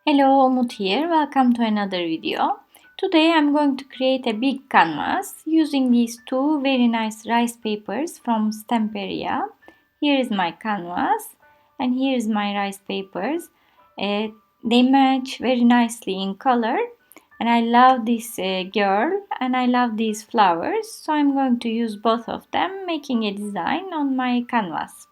Hello, Umut here. Welcome to another video. Today I'm going to create a big canvas using these two very nice rice papers from Stamperia. Here is my canvas and here is my rice papers. They match very nicely in color and I love this girl and I love these flowers, so I'm going to use both of them making a design on my canvas.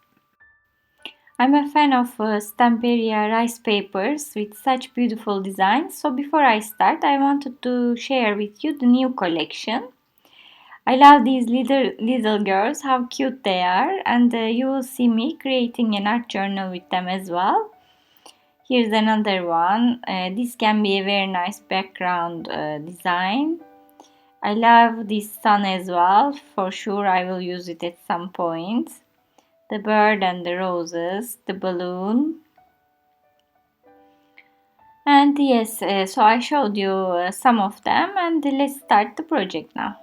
I'm a fan of Stamperia rice papers with such beautiful designs. So before I start, I wanted to share with you the new collection. I love these little girls, how cute they are, and you will see me creating an art journal with them as well. Here's another one. This can be a very nice background design. I love this sun as well. For sure I will use it at some point. The bird and the roses, the balloon. And yes, so I showed you some of them, and let's start the project now.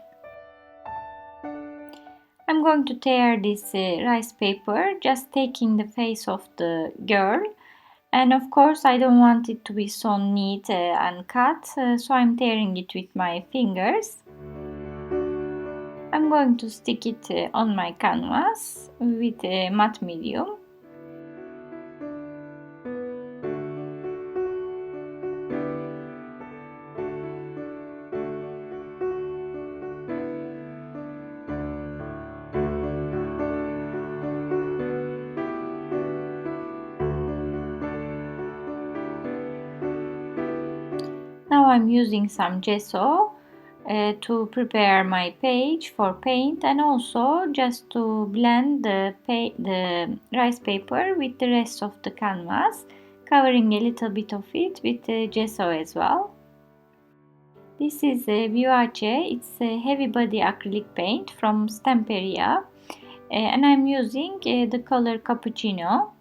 I'm going to tear this rice paper, just taking the face of the girl. And of course I don't want it to be so neat and cut, so I'm tearing it with my fingers. I'm going to stick it on my canvas with a matte medium. Now I'm using some gesso to prepare my page for paint, and also just to blend the rice paper with the rest of the canvas, covering a little bit of it with gesso as well. This is Vivace, it's a heavy body acrylic paint from Stamperia, and I'm using the color cappuccino.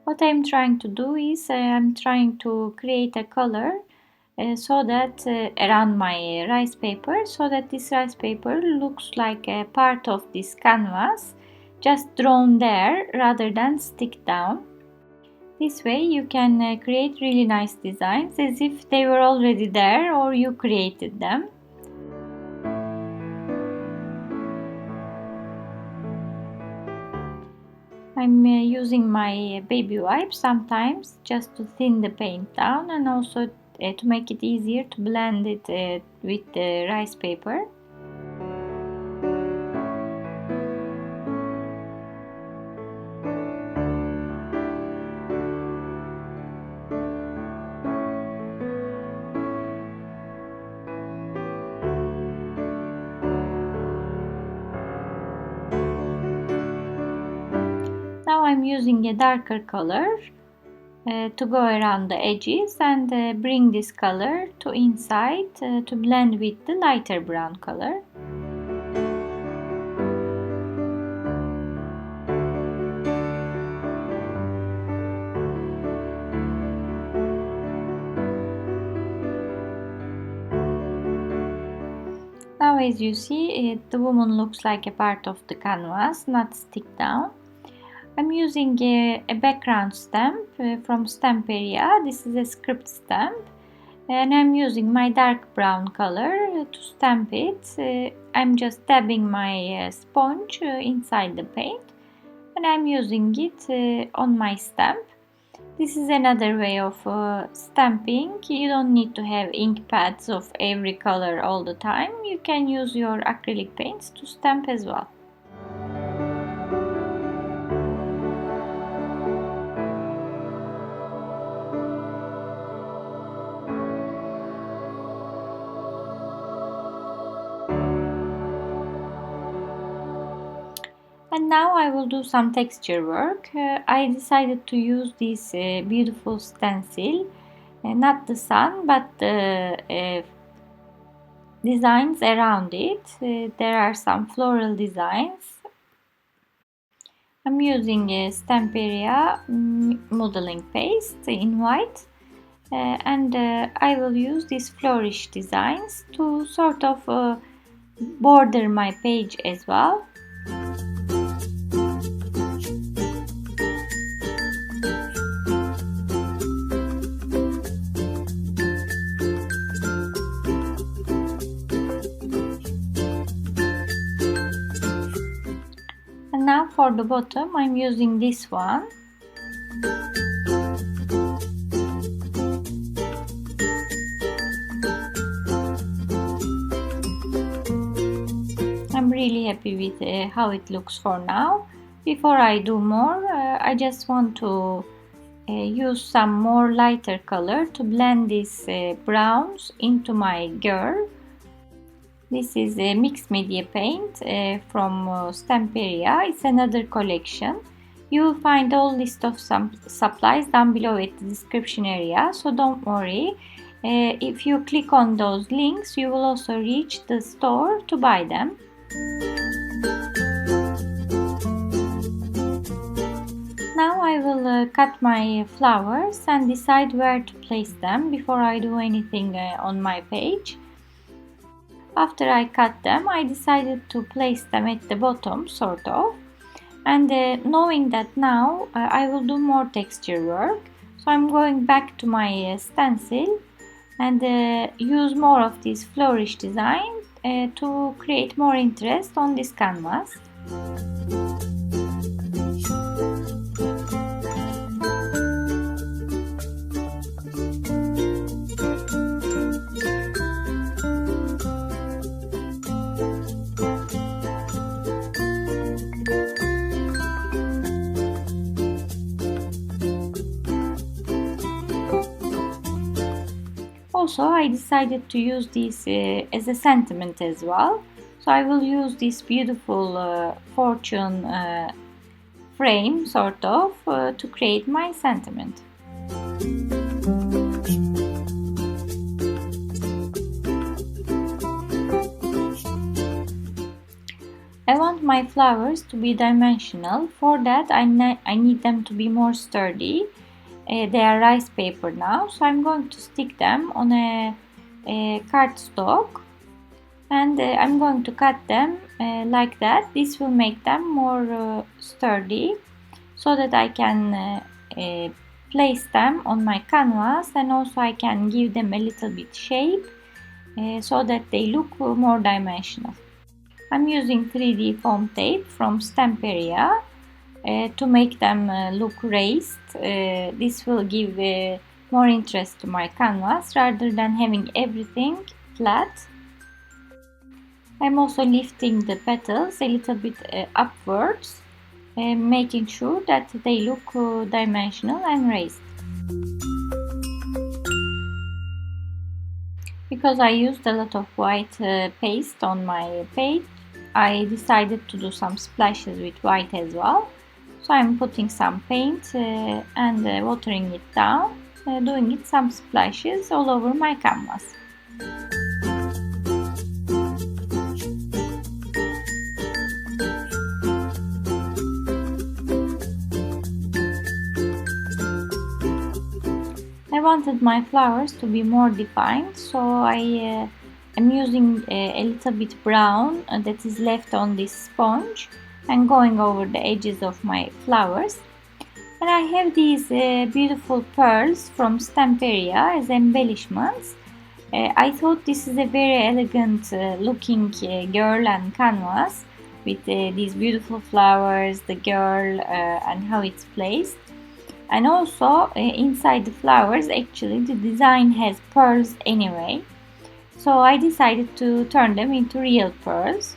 What I'm trying to do is I'm trying to create a color so that around my rice paper, so that this rice paper looks like a part of this canvas, just drawn there rather than stick down. This way you can create really nice designs as if they were already there or you created them. I'm using my baby wipes sometimes just to thin the paint down, and also to make it easier to blend it with the rice paper. Now I'm using a darker color to go around the edges and bring this color to inside to blend with the lighter brown color. Now as you see, the woman looks like a part of the canvas, not stick down. I'm using a background stamp from Stamperia. This is a script stamp, and I'm using my dark brown color to stamp it. I'm just dabbing my sponge inside the paint, and I'm using it on my stamp. This is another way of stamping. You don't need to have ink pads of every color all the time. You can use your acrylic paints to stamp as well. And now I will do some texture work. I decided to use this beautiful stencil, not the sun but the designs around it. There are some floral designs. I'm using a Stamperia modeling paste in white, and I will use these flourish designs to sort of border my page as well. for the bottom, I'm using this one. I'm really happy with how it looks for now. Before I do more, I just want to use some more lighter color to blend these browns into my girl. This is a mixed media paint from Stamperia. It's another collection. You will find all list of some supplies down below at the description area, so don't worry. If you click on those links, you will also reach the store to buy them. Now I will cut my flowers and decide where to place them before I do anything on my page. After I cut them, I decided to place them at the bottom, sort of. And knowing that now I will do more texture work, so I'm going back to my stencil and use more of this flourish design to create more interest on this canvas. Also, I decided to use this as a sentiment as well. So I will use this beautiful fortune frame sort of to create my sentiment. I want my flowers to be dimensional. For that I need them to be more sturdy. They are rice paper now, so I'm going to stick them on a cardstock and I'm going to cut them like that. This will make them more sturdy so that I can place them on my canvas, and also I can give them a little bit shape so that they look more dimensional. I'm using 3D foam tape from Stamperia to make them look raised. This will give more interest to my canvas rather than having everything flat. I'm also lifting the petals a little bit upwards, making sure that they look dimensional and raised. Because I used a lot of white paste on my page, I decided to do some splashes with white as well. So I'm putting some paint and watering it down, doing it some splashes all over my canvas. I wanted my flowers to be more defined, so I am using a little bit brown that is left on this sponge and going over the edges of my flowers. And I have these beautiful pearls from Stamperia as embellishments. I thought this is a very elegant looking girl and canvas with these beautiful flowers, the girl and how it's placed. And also inside the flowers, actually the design has pearls anyway. So I decided to turn them into real pearls.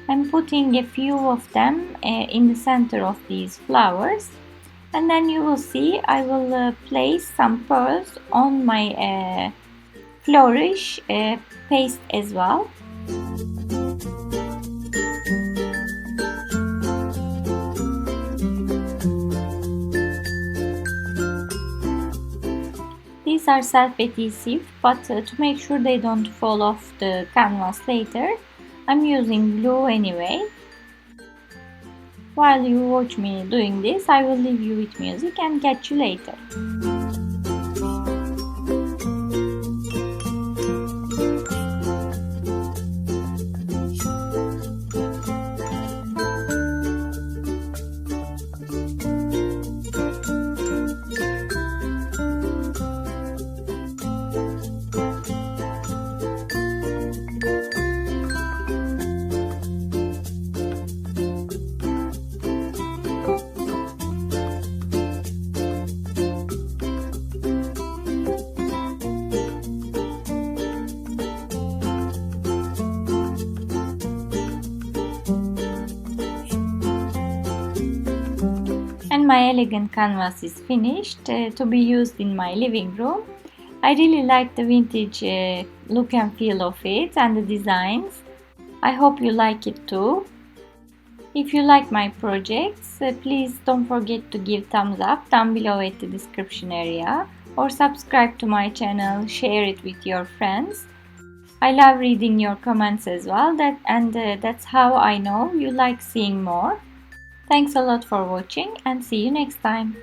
I'm putting a few of them in the center of these flowers, and then you will see I will place some pearls on my flourish paste as well. These are self-adhesive, but to make sure they don't fall off the canvas later, I'm using glue anyway. While you watch me doing this, I will leave you with music and catch you later. my elegant canvas is finished to be used in my living room. I really like the vintage look and feel of it and the designs. I hope you like it too. If you like my projects, please don't forget to give thumbs up down below at the description area, or subscribe to my channel, share it with your friends. I love reading your comments as well, that's how I know you like seeing more. Thanks a lot for watching and see you next time.